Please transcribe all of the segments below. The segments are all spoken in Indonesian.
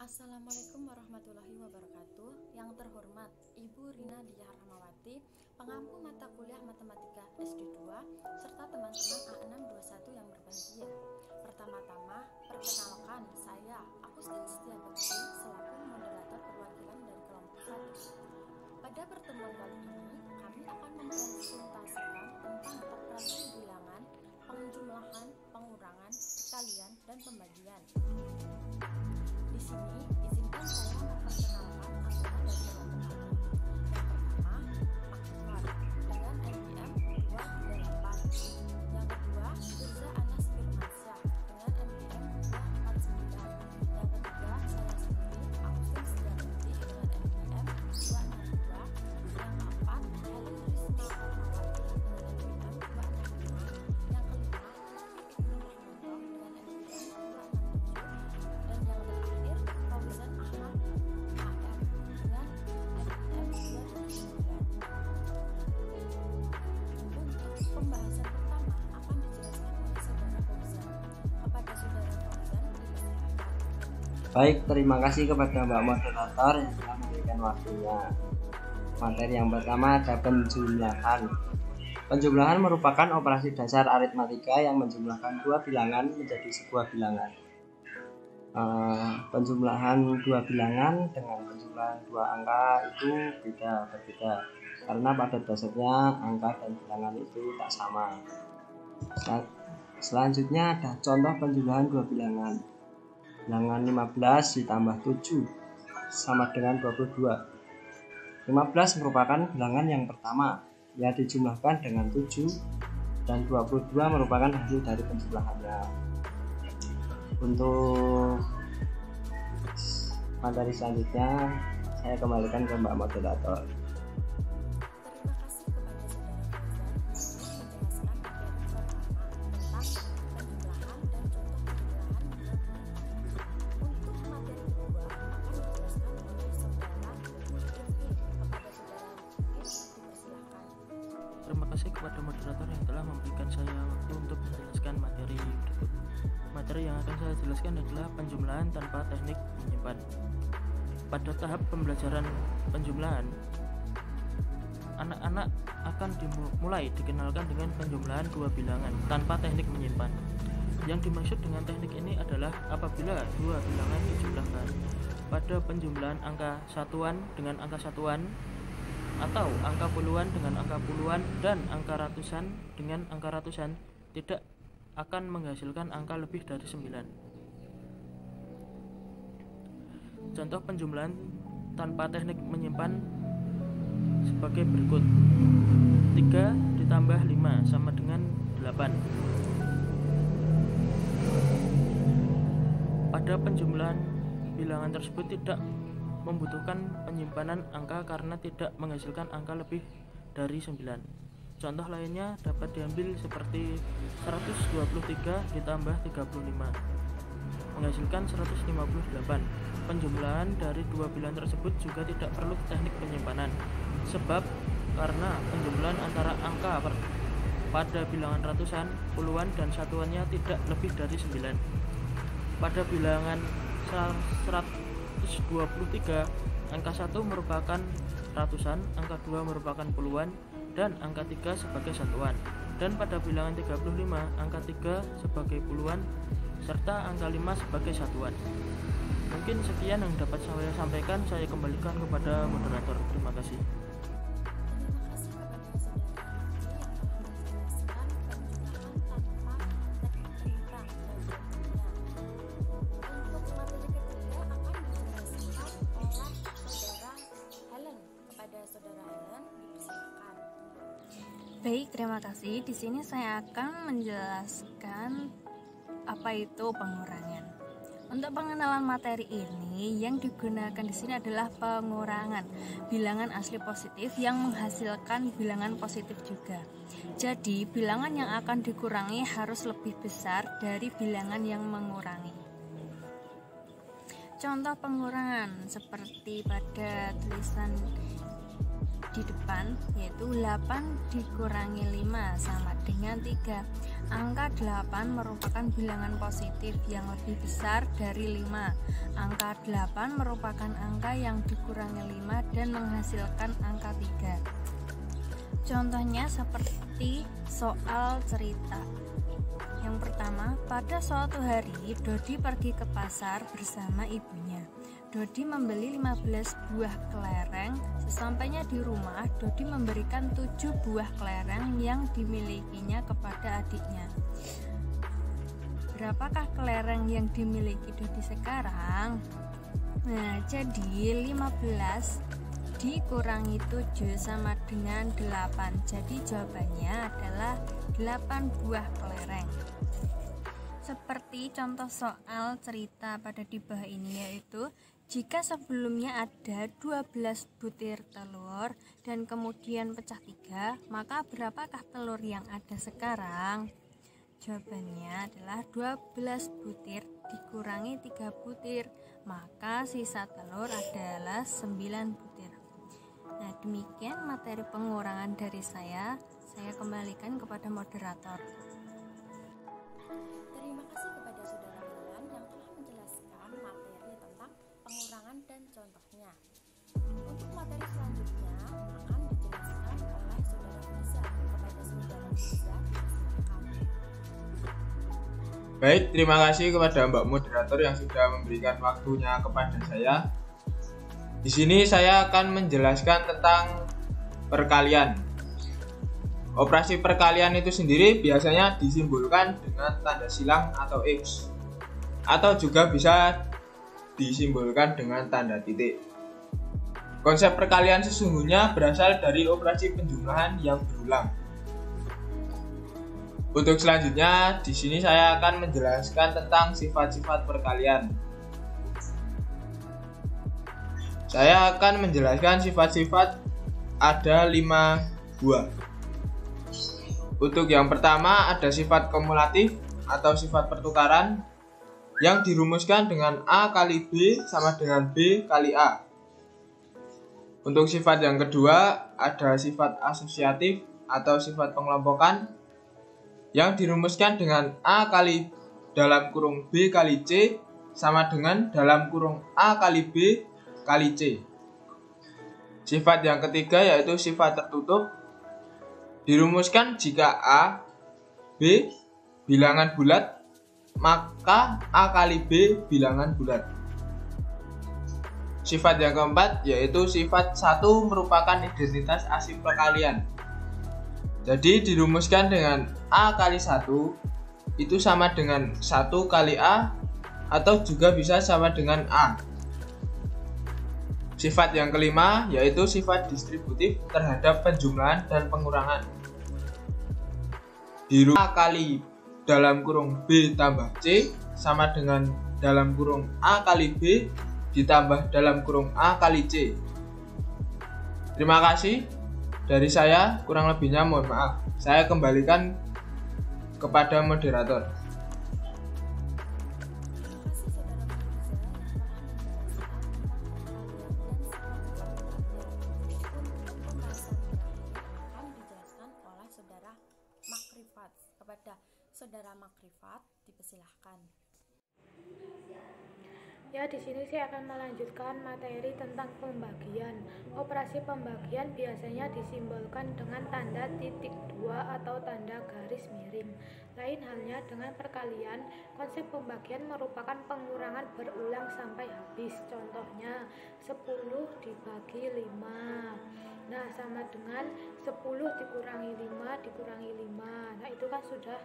Assalamualaikum warahmatullahi wabarakatuh. Yang terhormat Ibu Rina Diah Rahmawati, pengampu mata kuliah Matematika SD2, serta teman-teman A621 yang berbahagia. Pertama-tama, perkenalkan saya Agustin Setiabakti selaku moderator perwakilan dari kelompok 1. Pada pertemuan kali ini, kami akan mempresentasikan tentang operasi bilangan, penjumlahan, pengurangan, perkalian, dan pembagian. Di sini, izinkan saya memperkenalkan anggota dari kelompok kami. Yang pertama, Akbar dengan NPM 238. Yang kedua, Firza Anas Firmansyah dengan NPM 249. Yang ketiga, saya sendiri, Agustin Setiabakti dengan NPM 262. Yang keempat, Helen Risma Rahmawati dengan NPM 265. Yang kelima, Iqbal Rahmanto dengan NPM 267. Dan yang terakhir, Fauzan Ahmad AM dengan NPM 279. Untuk pembahasan pertama akan dijelaskan oleh Saudara Fauzan. Kepada Saudara Fauzan, dipersilakan. Baik, terima kasih kepada Mbak Moderator yang telah memberikan waktunya. Materi yang pertama ada penjumlahan. Penjumlahan merupakan operasi dasar aritmatika yang menjumlahkan dua bilangan menjadi sebuah bilangan. Penjumlahan dua bilangan dengan penjumlahan dua angka itu berbeda karena pada dasarnya angka dan bilangan itu tak sama. Selanjutnya ada contoh penjumlahan dua bilangan. Bilangan 15 ditambah 7 sama dengan 22. 15 merupakan bilangan yang pertama yang dijumlahkan dengan 7 dan 22 merupakan hasil dari penjumlahannya. Untuk materi selanjutnya saya kembalikan ke Mbak Moderator. Terima kasih kepada Saudara Fauzan yang menjelaskan materi pertama tentang penjumlahan dan contoh penjumlahan dua bilangan. Untuk materi kedua akan dijelaskan oleh Saudara Mufti. Kepada Saudara Mufti, dipersilakan. Terima kasih kepada moderator yang telah memberikan saya waktu untuk menjelaskan materi berikut. Materi yang akan saya jelaskan adalah penjumlahan tanpa teknik menyimpan. Pada tahap pembelajaran penjumlahan, anak-anak akan dimulai dikenalkan dengan penjumlahan dua bilangan tanpa teknik menyimpan. Yang dimaksud dengan teknik ini adalah apabila dua bilangan dijumlahkan pada penjumlahan angka satuan dengan angka satuan, atau angka puluhan dengan angka puluhan, dan angka ratusan dengan angka ratusan, tidak akan menghasilkan angka lebih dari 9. Contoh penjumlahan tanpa teknik menyimpan sebagai berikut. 3 ditambah 5 sama dengan 8. Pada penjumlahan bilangan tersebut tidak membutuhkan penyimpanan angka karena tidak menghasilkan angka lebih dari 9. Contoh lainnya dapat diambil seperti 123 ditambah 35 menghasilkan 158. Penjumlahan dari dua bilangan tersebut juga tidak perlu teknik penyimpanan, sebab karena penjumlahan antara angka pada bilangan ratusan, puluhan, dan satuannya tidak lebih dari 9. Pada bilangan 123, angka 1 merupakan ratusan, angka 2 merupakan puluhan, dan angka 3 sebagai satuan. Dan pada bilangan 35, angka 3 sebagai puluhan, serta angka 5 sebagai satuan. Mungkin sekian yang dapat saya sampaikan. Saya kembalikan kepada moderator. Terima kasih. Terima kasih kepada Saudara Mufti yang telah menjelaskan penjumlahan tanpa teknik menyimpan dan contohnya. Untuk materi ketiga akan dijelaskan oleh Saudara Helen. Kepada Saudara Helen, dipersilakan. Baik, terima kasih. Di sini saya akan menjelaskan apa itu pengurangan. Untuk pengenalan materi ini, yang digunakan di sini adalah pengurangan bilangan asli positif yang menghasilkan bilangan positif juga. Jadi, bilangan yang akan dikurangi harus lebih besar dari bilangan yang mengurangi. Contoh pengurangan seperti pada tulisan di depan, yaitu 8 dikurangi 5 sama dengan 3. Angka 8 merupakan bilangan positif yang lebih besar dari 5. Angka 8 merupakan angka yang dikurangi 5 dan menghasilkan angka 3. Contohnya seperti soal cerita. Yang pertama, pada suatu hari Dodi pergi ke pasar bersama ibunya. Dodi membeli 15 buah kelereng. Sesampainya di rumah, Dodi memberikan 7 buah kelereng yang dimilikinya kepada adiknya. Berapakah kelereng yang dimiliki Dodi sekarang? Nah, jadi 15 dikurangi 7 sama dengan 8. Jadi jawabannya adalah 8 buah kelereng. Seperti contoh soal cerita pada di bawah ini, yaitu jika sebelumnya ada 12 butir telur dan kemudian pecah 3, maka berapakah telur yang ada sekarang? Jawabannya adalah 12 butir dikurangi 3 butir, maka sisa telur adalah 9 butir. Nah, demikian materi pengurangan dari saya kembalikan kepada moderator. Terima kasih kepada Saudara Milan yang telah menjelaskan materi tentang pengurangan dan contohnya. Untuk materi selanjutnya akan dijelaskan oleh Saudara Riza. Kepada Saudara Riza, silakan. Baik, terima kasih kepada Mbak Moderator yang sudah memberikan waktunya kepada saya. Di sini saya akan menjelaskan tentang perkalian. Operasi perkalian itu sendiri biasanya disimbolkan dengan tanda silang atau X, atau juga bisa disimbolkan dengan tanda titik. Konsep perkalian sesungguhnya berasal dari operasi penjumlahan yang berulang. Untuk selanjutnya, di sini saya akan menjelaskan tentang sifat-sifat perkalian. Saya akan menjelaskan sifat-sifat, ada 5 buah. Untuk yang pertama ada sifat kumulatif atau sifat pertukaran yang dirumuskan dengan A kali B sama dengan B kali A. Untuk sifat yang kedua ada sifat asosiatif atau sifat pengelompokan yang dirumuskan dengan A kali dalam kurung B kali C sama dengan dalam kurung A kali B kali C. Sifat yang ketiga yaitu sifat tertutup, dirumuskan jika A, B bilangan bulat, maka A kali B bilangan bulat. Sifat yang keempat yaitu sifat 1 merupakan identitas asli perkalian. Jadi dirumuskan dengan A kali 1 itu sama dengan 1 kali A atau juga bisa sama dengan A. Sifat yang kelima yaitu sifat distributif terhadap penjumlahan dan pengurangan. A kali dalam kurung B tambah C sama dengan dalam kurung A kali B ditambah dalam kurung A kali C. Terima kasih dari saya, kurang lebihnya mohon maaf. Saya kembalikan kepada moderator. Kepada Saudara Makrifat, dipersilahkan. Ya, di sini saya akan melanjutkan materi tentang pembagian. Operasi pembagian biasanya disimbolkan dengan tanda titik 2 atau tanda garis miring. Lain halnya dengan perkalian, konsep pembagian merupakan pengurangan berulang sampai habis. Contohnya 10 dibagi 5. Nah, sama dengan 10 dikurangi 5 dikurangi 5. Nah, itu kan sudah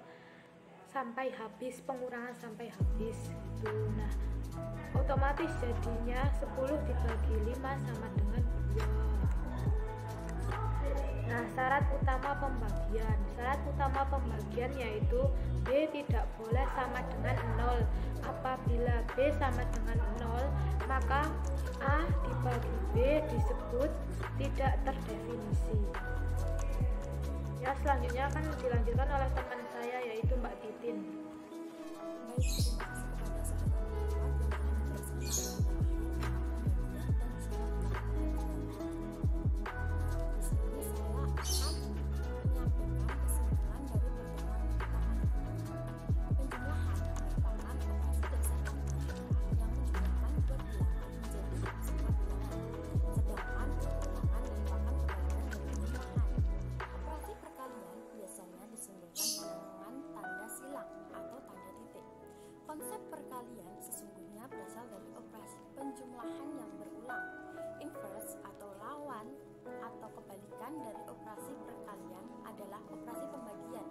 sampai habis, pengurangan sampai habis gitu. Nah, otomatis jadinya 10 dibagi 5 sama dengan 2. Nah, syarat utama pembagian. Syarat utama pembagian yaitu B tidak boleh sama dengan 0. Apabila B sama dengan 0, maka A dibagi B disebut tidak terdefinisi. Ya, selanjutnya akan dilanjutkan oleh teman saya yaitu Mbak Titin. Baik, terima kasih kepada Saudara Makrifat yang telah menjelaskan tentang pembagian dan sifat pembagian. Di Konsep perkalian sesungguhnya berasal dari operasi penjumlahan yang berulang. Inverse atau lawan atau kebalikan dari operasi perkalian adalah operasi pembagian.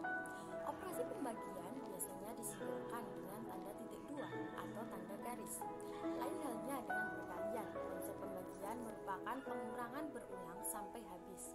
Operasi pembagian biasanya disimbolkan dengan tanda titik dua atau tanda garis. Lain halnya dengan perkalian, konsep pembagian merupakan pengurangan berulang sampai habis.